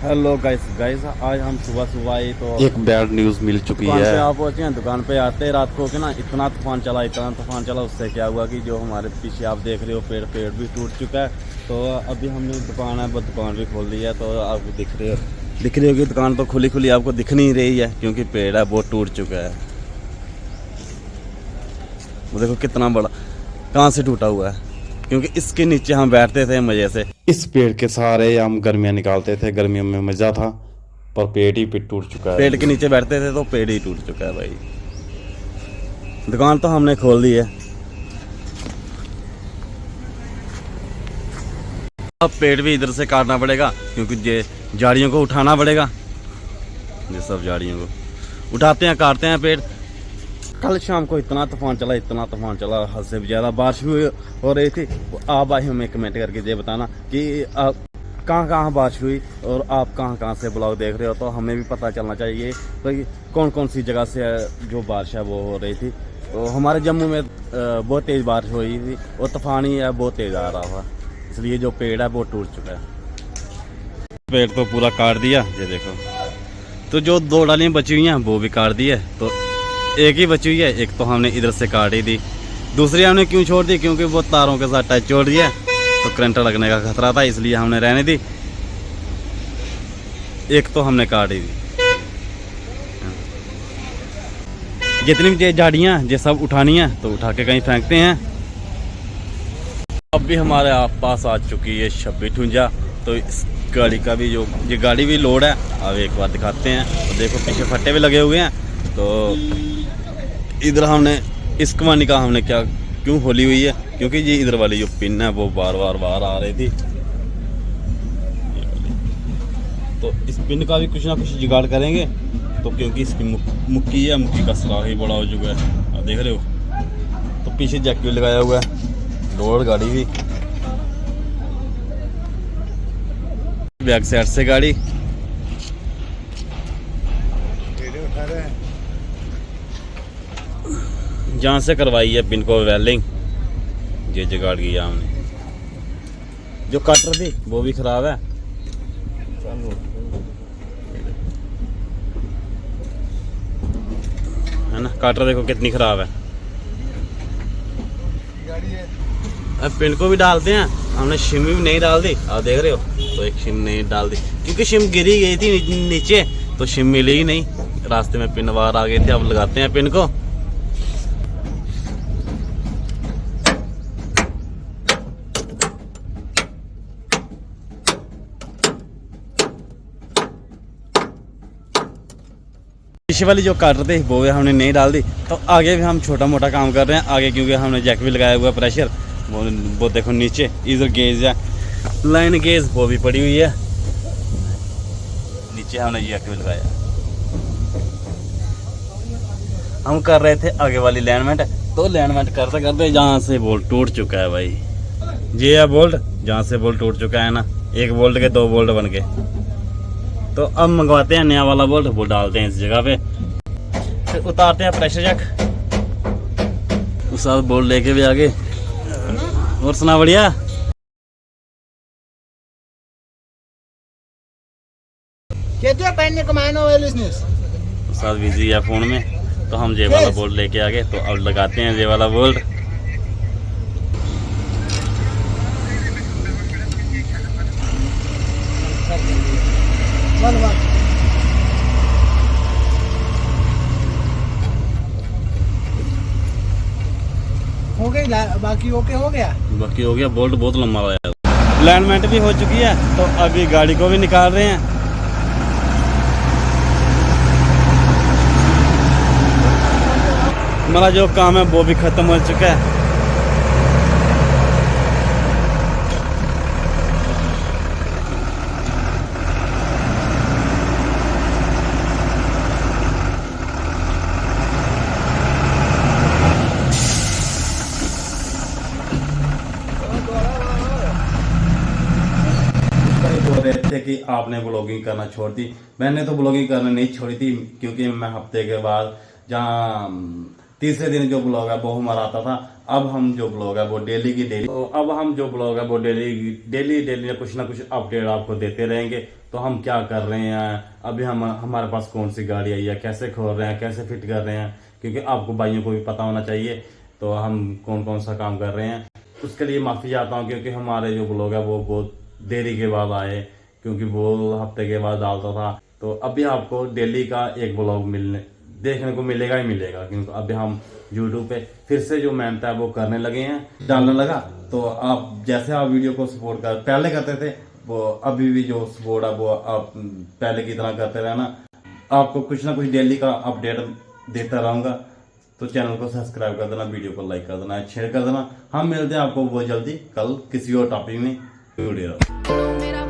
Hello guys guys आज हम सुबह सुबह ही तो एक बैड न्यूज़ मिल चुकी दुकान पे है। आप पहुंचे हैं। दुकान पे आते रात को कि ना इतना तूफान चला उससे क्या हुआ कि जो हमारे पीछे आप देख रहे हो पेड़ भी टूट चुका है। तो अभी हमने दुकान है वो दुकान भी खोल दी है। तो आपको दिख रही होगी दुकान तो खुली आपको दिख नहीं रही है क्योंकि पेड़ है वो टूट चुका है। वो देखो कितना बड़ा कहाँ से टूटा हुआ है क्योंकि इसके नीचे हम बैठते थे मज़े से। इस पेड़ के सहारे हम गर्मियाँ निकालते थे, गर्मियों में मज़ा था, पर पेड़ ही पेड़ टूट चुका है। पेड़ के नीचे बैठते थे तो पेड़ ही टूट चुका है भाई। दुकान तो हमने खोल दी है। अब पेड़ भी इधर से काटना पड़ेगा क्योंकि ये झाड़ियों को उठाना पड़ेगा। ये सब झाड़ियों को उठाते हैं काटते हैं पेड़। कल शाम को इतना तूफान चला हद से भी ज़्यादा बारिश भी हो रही थी। आप भाई हमें कमेंट करके ये बताना कि आप कहाँ बारिश हुई और आप कहाँ से ब्लॉग देख रहे हो तो हमें भी पता चलना चाहिए तो कौन सी जगह से जो बारिश है वो हो रही थी। तो हमारे जम्मू में बहुत तेज़ बारिश हुई थी और तूफान ही है बहुत तेज़ आ रहा था, इसलिए जो पेड़ है वो टूट चुका है। पेड़ तो पूरा काट दिया ये देखो। तो जो दो डालियाँ बची हुई हैं वो भी काट दी है। तो एक ही बची हुई है, एक तो हमने इधर से काट ही दी, दूसरी हमने क्यों छोड़ दी क्योंकि वो तारों के साथ टच छोड़ दिया तो करंट लगने का खतरा था, इसलिए हमने रहने दी। एक तो हमने काट ही दी। जितनी भी ये झाड़ियाँ ये सब उठानी है तो उठा के कहीं फेंकते हैं। अब भी हमारे पास आ चुकी है 26 तो इस गाड़ी का भी जो ये गाड़ी भी लोड है। अब एक बार दिखाते हैं तो देखो पीछे फट्टे भी लगे हुए हैं। तो इधर हमने इस कमानी का हमने क्या क्यों खोली हुई है क्योंकि ये इधर वाली जो पिन है वो बार बार आ रही थी। तो इस पिन का भी कुछ ना कुछ जुगाड़ करेंगे तो क्योंकि इसकी मुक्की है, मुक्की का सराह ही बड़ा हो चुका है आप देख रहे हो। तो पीछे जैक भी लगाया हुआ है, लोड गाड़ी भी बैक साइड से गाड़ी जहाँ से करवाई है पिन को वेल्डिंग ये जुगाड़ किया हमने। जो कटर थी वो भी खराब है। ना कटर देखो कितनी खराब है। अब पिन को भी डालते हैं हमने, शिम भी नहीं डाल दी आप देख रहे हो। तो एक शिम नहीं डाल दी क्योंकि शिम गिरी गई थी नीचे तो शिम मिली ही नहीं, रास्ते में पिन बाहर आ गए थे। अब लगाते हैं पिन को। पीछे वाली जो कटर थी वो हमने नहीं डाल दी। तो आगे भी हम छोटा मोटा काम कर रहे हैं आगे क्योंकि हमने जैक भी लगाया हुआ है प्रेशर वो देखो नीचे इधर गेज है, लाइन गेज वो भी पड़ी हुई है। नीचे हमने जैक भी लगाया। हम कर रहे थे आगे वाली लाइनमेंट तो लाइनमेंट करते करते जहाँ से बोल्ट टूट चुका है भाई। ये है बोल्ट जहाँ से बोल्ट टूट चुका है ना, एक बोल्ट के दो बोल्ट बन गए। तो अब मंगवाते हैं नया वाला बोल्ट वो डालते हैं इस जगह पे, फिर उतारते हैं प्रेशर जैक। उस साथ बोल्ट लेके भी आगे। और सुना बढ़िया साथ बिजी है फोन में। तो हम ये वाला बोल्ट लेके आ गए तो अब लगाते हैं ये वाला बोल्ट। हो गई बाकी ओके हो गया। बाकी हो गया, बोल्ट बहुत लंबा आया। अलाइनमेंट भी हो चुकी है तो अभी गाड़ी को भी निकाल रहे हैं। हमारा जो काम है वो भी खत्म हो चुका है। थे कि आपने ब्लॉगिंग करना छोड़ दी। मैंने तो ब्लॉगिंग करना नहीं छोड़ी थी क्योंकि मैं हफ्ते के बाद जहाँ तीसरे दिन जो ब्लॉग है वो हमारा आता था अब हम जो ब्लॉग है वो डेली की डेली, तो अब हम जो ब्लॉग है वो डेली कुछ ना कुछ अपडेट आपको देते रहेंगे। तो हम क्या कर रहे हैं, अभी हम हमारे पास कौन सी गाड़ी आई है, कैसे खोल रहे हैं, कैसे फिट कर रहे हैं, क्योंकि आपको भाइयों को भी पता होना चाहिए तो हम कौन कौन सा काम कर रहे हैं। उसके लिए माफ़ी चाहता हूँ क्योंकि हमारे जो ब्लॉग है वो बहुत देरी के बाद आए, क्योंकि वो हफ्ते के बाद डालता था। तो अभी आपको डेली का एक ब्लॉग देखने को मिलेगा ही मिलेगा, क्योंकि अभी हम यूट्यूब पे फिर से जो मेहनत है वो करने लगे हैं, डालने लगा। तो आप जैसे आप वीडियो को सपोर्ट कर पहले करते थे, वो अभी भी जो सपोर्ट है वो आप पहले की तरह करते रहना। आपको कुछ ना कुछ डेली का अपडेट देता रहूंगा। तो चैनल को सब्सक्राइब कर देना, वीडियो को लाइक कर देना, शेयर कर देना। हम मिलते हैं आपको बहुत जल्दी कल किसी और टॉपिक में। जुड़े रहो।